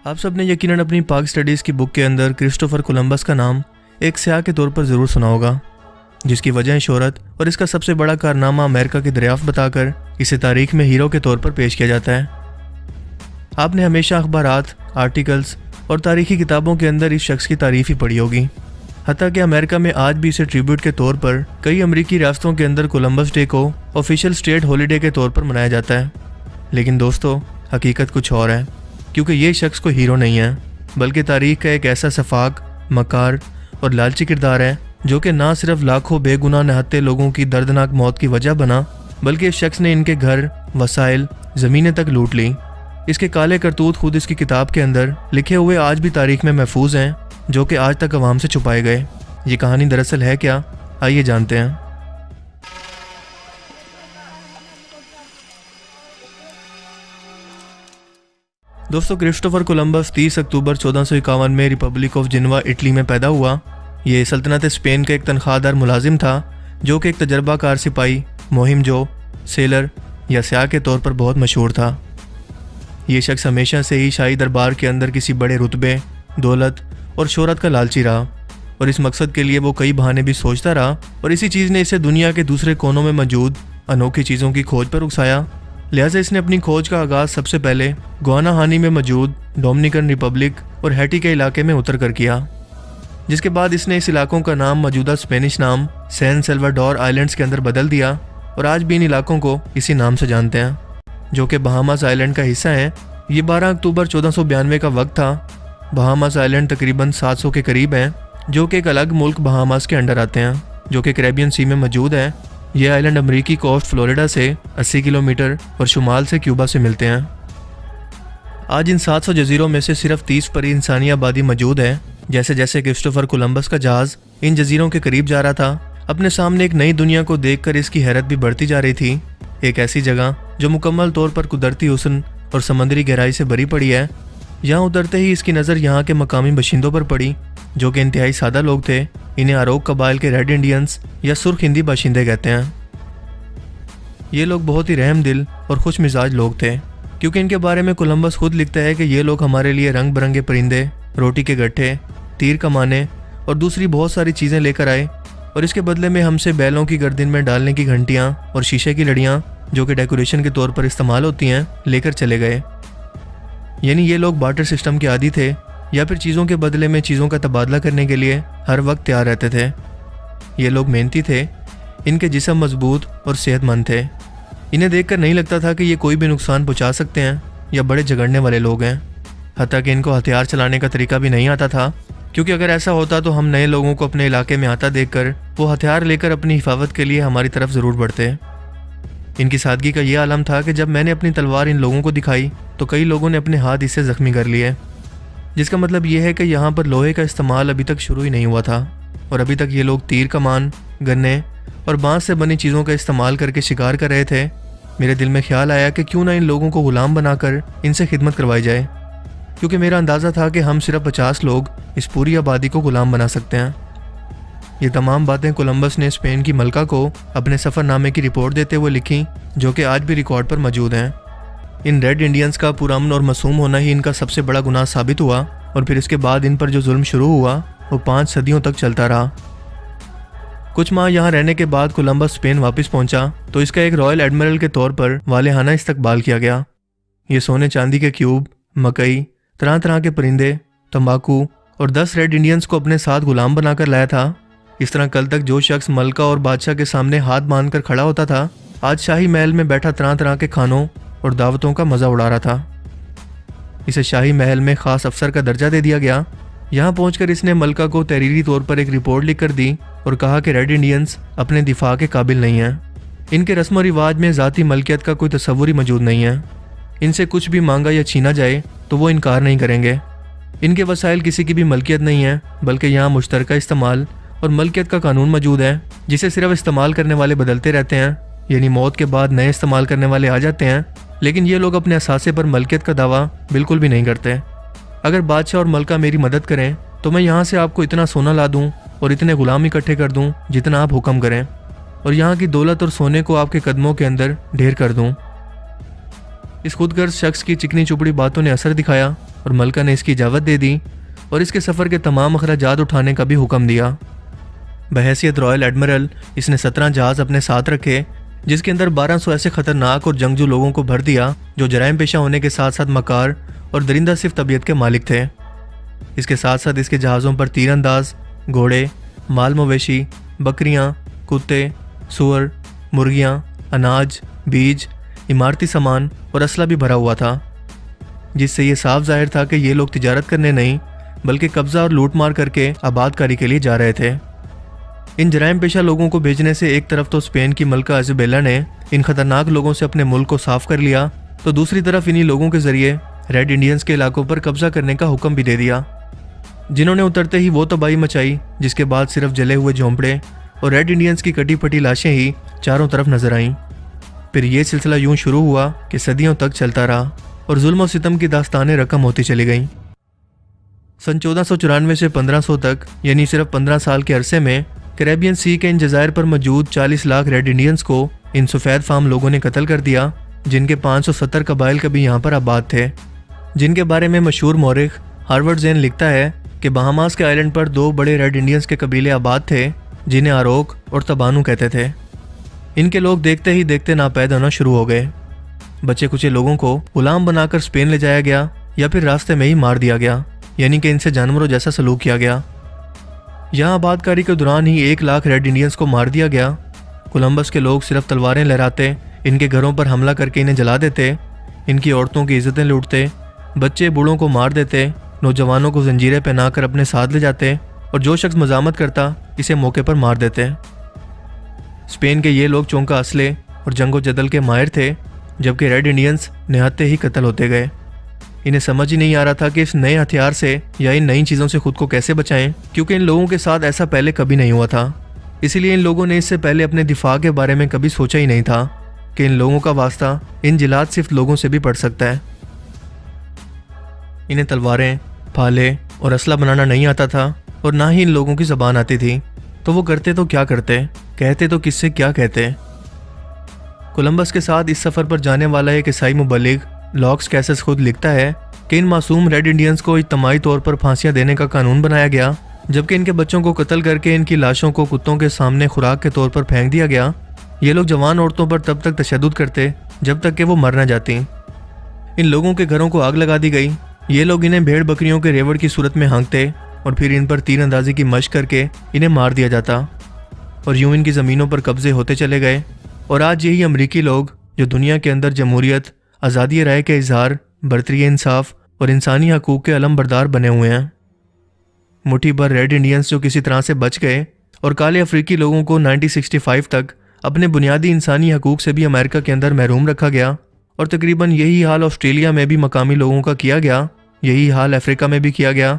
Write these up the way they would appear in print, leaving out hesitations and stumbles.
आप सब ने यकीनन अपनी पाक स्टडीज़ की बुक के अंदर क्रिस्टोफर कोलंबस का नाम एक स्याह के तौर पर ज़रूर सुना होगा, जिसकी वजह शोहरत और इसका सबसे बड़ा कारनामा अमेरिका की दरियाफ्त बताकर इसे तारीख में हीरो के तौर पर पेश किया जाता है। आपने हमेशा अखबारात, आर्टिकल्स और तारीखी किताबों के अंदर इस शख्स की तारीफ ही पढ़ी होगी। हत्ता कि अमेरिका में आज भी इसे ट्रिब्यूट के तौर पर कई अमेरिकी रियासतों के अंदर कोलंबस डे को ऑफिशियल स्टेट हॉलीडे के तौर पर मनाया जाता है। लेकिन दोस्तों, हकीकत कुछ और है, क्योंकि ये शख्स कोई हीरो नहीं है, बल्कि तारीख का एक ऐसा सफाक, मकार और लालची किरदार है जो कि ना सिर्फ लाखों बेगुनाह निहत्थे लोगों की दर्दनाक मौत की वजह बना, बल्कि इस शख्स ने इनके घर, वसाइल, ज़मीनें तक लूट ली। इसके काले करतूत खुद इसकी किताब के अंदर लिखे हुए आज भी तारीख में महफूज हैं, जो कि आज तक अवाम से छुपाए गए। ये कहानी दरअसल है क्या, आइए जानते हैं। दोस्तों, क्रिस्टोफर कोलंबस 30 अक्टूबर 1451 में रिपब्लिक ऑफ जिनवा, इटली में पैदा हुआ। ये सल्तनत स्पेन का एक तनख्वाहदार मुलाजिम था, जो कि एक तजर्बाकार सिपाही, मुहिमजो, सेलर या स्याह के तौर पर बहुत मशहूर था। ये शख्स हमेशा से ही शाही दरबार के अंदर किसी बड़े रुतबे, दौलत और शोहरत का लालची रहा, और इस मकसद के लिए वो कई बहाने भी सोचता रहा, और इसी चीज़ ने इसे दुनिया के दूसरे कोनों में मौजूद अनोखी चीज़ों की खोज पर उकसाया। लिहाजा इसने अपनी खोज का आगाज़ सबसे पहले गुआनाहानी में मौजूद डोमिनिकन रिपब्लिक और हैटी के इलाके में उतर कर किया, जिसके बाद इसने इस इलाकों का नाम मौजूदा स्पेनिश नाम सैन सल्वाडोर आइलैंड्स के अंदर बदल दिया, और आज भी इन इलाकों को इसी नाम से जानते हैं, जो कि बहामास आइलैंड का हिस्सा है। ये 12 अक्टूबर 1492 का वक्त था। बहामास आइलैंड तकरीबन 700 के करीब हैं, जो कि एक अलग मुल्क बहामास के अंडर आते हैं, जो कि कैरेबियन सी में मौजूद है। ये आइलैंड अमेरिकी कोस्ट फ्लोरिडा से 80 किलोमीटर और शुमाल से क्यूबा से मिलते हैं। आज इन 700 जजीरों में से सिर्फ 30 पर ही इंसानी आबादी मौजूद है। जैसे जैसे क्रिस्टोफर कोलंबस का जहाज़ इन जजीरों के करीब जा रहा था, अपने सामने एक नई दुनिया को देखकर इसकी हैरत भी बढ़ती जा रही थी। एक ऐसी जगह जो मुकम्मल तौर पर कुदरती हुस्न और समंदरी गहराई से भरी पड़ी है। यहाँ उतरते ही इसकी नज़र यहाँ के मकामी बाशिंदों पर पड़ी, जो कि इंतहाई सादा लोग थे। इन्हें आरोक कबाइल के रेड इंडियंस या सुर्ख हिंदी बाशिंदे कहते हैं। ये लोग बहुत ही रहम दिल और खुश मिजाज लोग थे, क्योंकि इनके बारे में कोलंबस खुद लिखता है कि ये लोग हमारे लिए रंग बिरंगे परिंदे, रोटी के गट्ठे, तीर कमाने और दूसरी बहुत सारी चीज़ें लेकर आए, और इसके बदले में हमसे बैलों की गर्दन में डालने की घंटियाँ और शीशे की लड़ियाँ, जो कि डेकोरेशन के तौर पर इस्तेमाल होती हैं, लेकर चले गए। यानी ये लोग बार्टर सिस्टम के आदी थे, या फिर चीज़ों के बदले में चीज़ों का तबादला करने के लिए हर वक्त तैयार रहते थे। ये लोग मेहनती थे, इनके जिस्म मजबूत और सेहतमंद थे। इन्हें देखकर नहीं लगता था कि ये कोई भी नुकसान पहुंचा सकते हैं या बड़े झगड़ने वाले लोग हैं। हत्ता कि इनको हथियार चलाने का तरीका भी नहीं आता था, क्योंकि अगर ऐसा होता तो हम नए लोगों को अपने इलाके में आता देखकर वो हथियार लेकर अपनी हिफाजत के लिए हमारी तरफ ज़रूर बढ़ते। इनकी सादगी का ये आलम था कि जब मैंने अपनी तलवार इन लोगों को दिखाई तो कई लोगों ने अपने हाथ इससे ज़ख्मी कर लिए, जिसका मतलब ये है कि यहाँ पर लोहे का इस्तेमाल अभी तक शुरू ही नहीं हुआ था, और अभी तक ये लोग तीर कमान, गन्ने और बांस से बनी चीज़ों का इस्तेमाल करके शिकार कर रहे थे। मेरे दिल में ख्याल आया कि क्यों ना इन लोगों को गुलाम बनाकर इनसे खिदमत करवाई जाए, क्योंकि मेरा अंदाज़ा था कि हम सिर्फ 50 लोग इस पूरी आबादी को गुलाम बना सकते हैं। ये तमाम बातें कोलंबस ने स्पेन की मलका को अपने सफ़रनामे की रिपोर्ट देते हुए लिखी, जो कि आज भी रिकॉर्ड पर मौजूद हैं। इन रेड इंडियंस का पुरअमन और मासूम होना ही इनका सबसे बड़ा गुनाह साबित हुआ, और फिर इसके बाद इन पर जो जुल्म शुरू हुआ वो 5 सदियों तक चलता रहा। कुछ माह यहाँ रहने के बाद कोलंबस स्पेन वापस पहुँचा तो इसका एक रॉयल एडमिरल के तौर पर वालेहाना इस्तकबाल किया गया। ये सोने चांदी के क्यूब, मकई, तरह तरह के परिंदे, तंबाकू और 10 रेड इंडियंस को अपने साथ गुलाम बनाकर लाया था। इस तरह कल तक जो शख्स मलका और बादशाह के सामने हाथ बांधकर खड़ा होता था, आज शाही महल में बैठा तरह तरह के खानों और दावतों का मज़ा उड़ा रहा था। इसे शाही महल में ख़ास अफसर का दर्जा दे दिया गया। यहाँ पहुंचकर इसने मलका को तहरीरी तौर पर एक रिपोर्ट लिख कर दी और कहा कि रेड इंडियंस अपने दिफा के काबिल नहीं हैं। इनके रस्म व रिवाज में ज़ाती मलकियत का कोई तस्वुर ही मौजूद नहीं है। इनसे कुछ भी मांगा या छीना जाए तो वो इनकार नहीं करेंगे। इनके वसाइल किसी की भी मलकियत नहीं है, बल्कि यहाँ मुश्तरका इस्तेमाल और मलकियत का कानून मौजूद है, जिसे सिर्फ इस्तेमाल करने वाले बदलते रहते हैं। यानी मौत के बाद नए इस्तेमाल करने वाले आ जाते हैं, लेकिन ये लोग अपने असासे पर मलकियत का दावा बिल्कुल भी नहीं करते। अगर बादशाह और मलका मेरी मदद करें तो मैं यहाँ से आपको इतना सोना ला दूँ और इतने गुलाम इकट्ठे कर दूँ जितना आप हुक्म करें, और यहाँ की दौलत और सोने को आपके कदमों के अंदर ढेर कर दूँ। इस खुदगर्ज शख्स की चिकनी चुपड़ी बातों ने असर दिखाया और मलका ने इसकी इजाज़त दे दी और इसके सफ़र के तमाम अखराजात उठाने का भी हुक्म दिया। बहैसियत रॉयल एडमिरल इसने 17 जहाज़ अपने साथ रखे, जिसके अंदर 1200 ऐसे ख़तरनाक और जंगजू लोगों को भर दिया जो जराइम पेशा होने के साथ साथ मकार और दरिंदा सिर्फ तबीयत के मालिक थे। इसके साथ साथ इसके जहाज़ों पर तीरंदाज, घोड़े, माल मवेशी, बकरियां, कुत्ते, सूअर, मुर्गियां, अनाज, बीज, इमारती सामान और असला भी भरा हुआ था, जिससे ये साफ जाहिर था कि ये लोग तिजारत करने नहीं बल्कि कब्जा और लूटमार करके आबादकारी के लिए जा रहे थे। इन जराइम पेशा लोगों को भेजने से एक तरफ तो स्पेन की मलका इज़ाबेला ने इन खतरनाक लोगों से अपने मुल्क को साफ कर लिया, तो दूसरी तरफ इन्हीं लोगों के जरिए रेड इंडियंस के इलाकों पर कब्जा करने का हुक्म भी दे दिया, जिन्होंने उतरते ही वो तबाही मचाई जिसके बाद सिर्फ जले हुए झोंपड़े और रेड इंडियंस की कटी फटी लाशें ही चारों तरफ नजर आईं। फिर ये सिलसिला यूं शुरू हुआ कि सदियों तक चलता रहा और जुल्म और सितम की दास्तानें रकम होती चली गईं। सन 1494 से 1500 तक यानी सिर्फ 15 साल के अरसे में कैरेबियन सी के इन जज़ायर पर मौजूद 40 लाख रेड इंडियंस को इन सफ़ेद फार्म लोगों ने कत्ल कर दिया, जिनके 570 कबाइल कभी यहाँ पर आबाद थे, जिनके बारे में मशहूर मौरिख हार्वर्ड ज़ेन लिखता है कि बहामास के आइलैंड पर 2 बड़े रेड इंडियंस के कबीले आबाद थे जिन्हें आरोक और तबानू कहते थे। इनके लोग देखते ही देखते नापैद होना शुरू हो गए। बचे कुचे लोगों को गुलाम बनाकर स्पेन ले जाया गया या फिर रास्ते में ही मार दिया गया, यानी कि इनसे जानवरों जैसा सलूक किया गया। यहाँ आबादकारी के दौरान ही 1 लाख रेड इंडियंस को मार दिया गया। कोलंबस के लोग सिर्फ तलवारें लहराते, इनके घरों पर हमला करके इन्हें जला देते, इनकी औरतों की इज्जतें लूटते, बच्चे बूढ़ों को मार देते, नौजवानों को जंजीरें पहनाकर अपने साथ ले जाते और जो शख्स मजामत करता इसे मौके पर मार देते। स्पेन के ये लोग चौंका असले और जंगो जदल के माहिर थे, जबकि रेड इंडियंस निहत्ते ही कत्ल होते गए। इन्हें समझ ही नहीं आ रहा था कि इस नए हथियार से या इन नई चीज़ों से खुद को कैसे बचाएं, क्योंकि इन लोगों के साथ ऐसा पहले कभी नहीं हुआ था। इसीलिए इन लोगों ने इससे पहले अपने दिफा के बारे में कभी सोचा ही नहीं था कि इन लोगों का वास्ता इन जिलात सिर्फ लोगों से भी पड़ सकता है। इन्हें तलवारें, भाले और असला बनाना नहीं आता था और ना ही इन लोगों की ज़बान आती थी, तो वो करते तो क्या करते, कहते तो किससे क्या कहते। कोलंबस के साथ इस सफ़र पर जाने वाला एक ईसाई मुबल्लिग लॉक्स कैसेस खुद लिखता है कि इन मासूम रेड इंडियंस को इज्तमाही तौर पर फांसियां देने का कानून बनाया गया, जबकि इनके बच्चों को कत्ल करके इनकी लाशों को कुत्तों के सामने खुराक के तौर पर फेंक दिया गया। ये लोग जवान औरतों पर तब तक तशद्दुद करते जब तक कि वो मर न जाती। इन लोगों के घरों को आग लगा दी गई। ये लोग इन्हें भेड़ बकरियों के रेवड़ की सूरत में हाँकते और फिर इन पर तीर अंदाजी की मशक करके इन्हें मार दिया जाता और यूं इनकी ज़मीनों पर कब्जे होते चले गए। और आज यही अमरीकी लोग जो दुनिया के अंदर जमहूरियत, आज़ादी राय के इजहार, बरतरी इंसाफ और इंसानी हकूक़ के अलमबरदार बने हुए हैं। मुट्ठी भर रेड इंडियंस जो किसी तरह से बच गए और काले अफ्रीकी लोगों को 1965 तक अपने बुनियादी इंसानी हकूक़ से भी अमेरिका के अंदर महरूम रखा गया। और तकरीबन यही हाल ऑस्ट्रेलिया में भी मकामी लोगों का किया गया, यही हाल अफ्रीका में भी किया गया।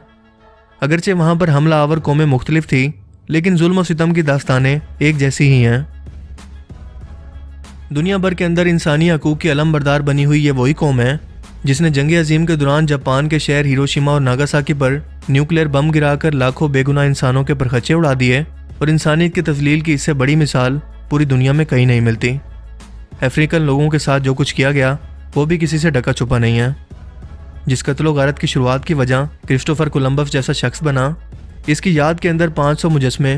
अगरचे वहाँ पर हमला आवर कौमें मुख्तलिफ थी, लेकिन जुल्म और सितम की दास्तानें एक जैसी ही हैं। दुनिया भर के अंदर इंसानी हकूक़ की अलमबरदार बनी हुई ये वही कौम है जिसने जंग अजीम के दौरान जापान के शहर हिरोशिमा और नागासाकी पर न्यूक्लियर बम गिराकर लाखों बेगुनाह इंसानों के परखचे उड़ा दिए। और इंसानियत की तस्लील की इससे बड़ी मिसाल पूरी दुनिया में कहीं नहीं मिलती। अफ्रीकन लोगों के साथ जो कुछ किया गया वो भी किसी से ढका छुपा नहीं है। जिस कत्लो गारत की शुरुआत की वजह क्रिस्टोफर कोलंबस जैसा शख्स बना, इसकी याद के अंदर 500 मुजस्मे,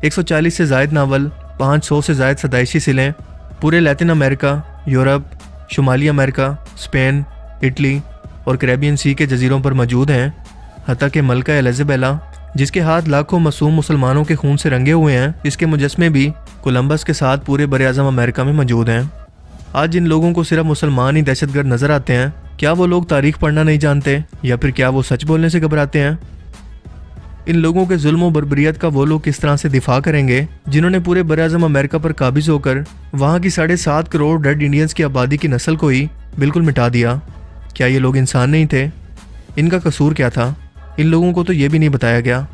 140 से ज़ायद नावल, 500 से ज़ायद सदाइशी सिलें पूरे लैटिन अमेरिका, यूरोप, शुमाली अमेरिका, स्पेन, इटली और कैरेबियन सी के जजीरों पर मौजूद हैं। हत्ता कि मलका इज़ाबेला, जिसके हाथ लाखों मासूम मुसलमानों के खून से रंगे हुए हैं, इसके मुजस्मे भी कोलंबस के साथ पूरे बरे-आज़म अमेरिका में मौजूद हैं। आज जिन लोगों को सिर्फ मुसलमान ही दहशतगर्द नज़र आते हैं, क्या वो लोग तारीख पढ़ना नहीं जानते या फिर क्या वो सच बोलने से घबराते हैं? इन लोगों के जुल्म और बर्बरियत का वो लोग किस तरह से दिफा करेंगे जिन्होंने पूरे बरे-आज़म अमेरिका पर काबिज होकर वहाँ की 7.5 करोड़ रेड इंडियंस की आबादी की नस्ल को ही बिल्कुल मिटा दिया? क्या ये लोग इंसान नहीं थे? इनका कसूर क्या था? इन लोगों को तो ये भी नहीं बताया गया।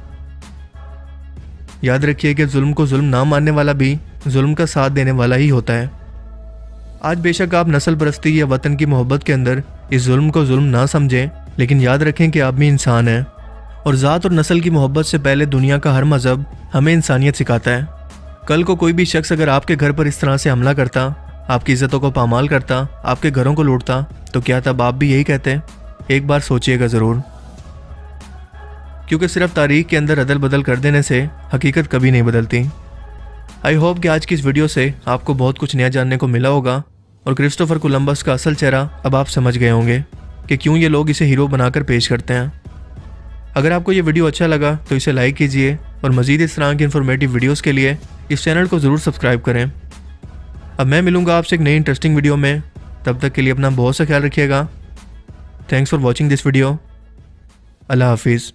याद रखिए कि जुल्म को जुल्म ना मानने वाला भी जुल्म का साथ देने वाला ही होता है। आज बेशक आप नस्ल परस्ती या वतन की मोहब्बत के अंदर इस जुल्म को जुल्म ना समझें, लेकिन याद रखें कि आप भी इंसान हैं और ज़ात और नस्ल की मोहब्बत से पहले दुनिया का हर मज़हब हमें इंसानियत सिखाता है। कल को कोई भी शख्स अगर आपके घर पर इस तरह से हमला करता, आपकी इज़्ज़तों को पामाल करता, आपके घरों को लूटता, तो क्या तब आप भी यही कहते? एक बार सोचिएगा ज़रूर, क्योंकि सिर्फ तारीख के अंदर अदल बदल कर देने से हकीकत कभी नहीं बदलती। आई होप कि आज की इस वीडियो से आपको बहुत कुछ नया जानने को मिला होगा और क्रिस्टोफर कोलंबस का असल चेहरा अब आप समझ गए होंगे कि क्यों ये लोग इसे हीरो बनाकर पेश करते हैं। अगर आपको ये वीडियो अच्छा लगा तो इसे लाइक कीजिए और मज़ीद इस तरह की इन्फॉर्मेटिव वीडियोस के लिए इस चैनल को ज़रूर सब्सक्राइब करें। अब मैं मिलूँगा आपसे एक नई इंटरेस्टिंग वीडियो में, तब तक के लिए अपना बहुत सा ख्याल रखिएगा। Thanks for watching this video. अल्लाह हाफिज़।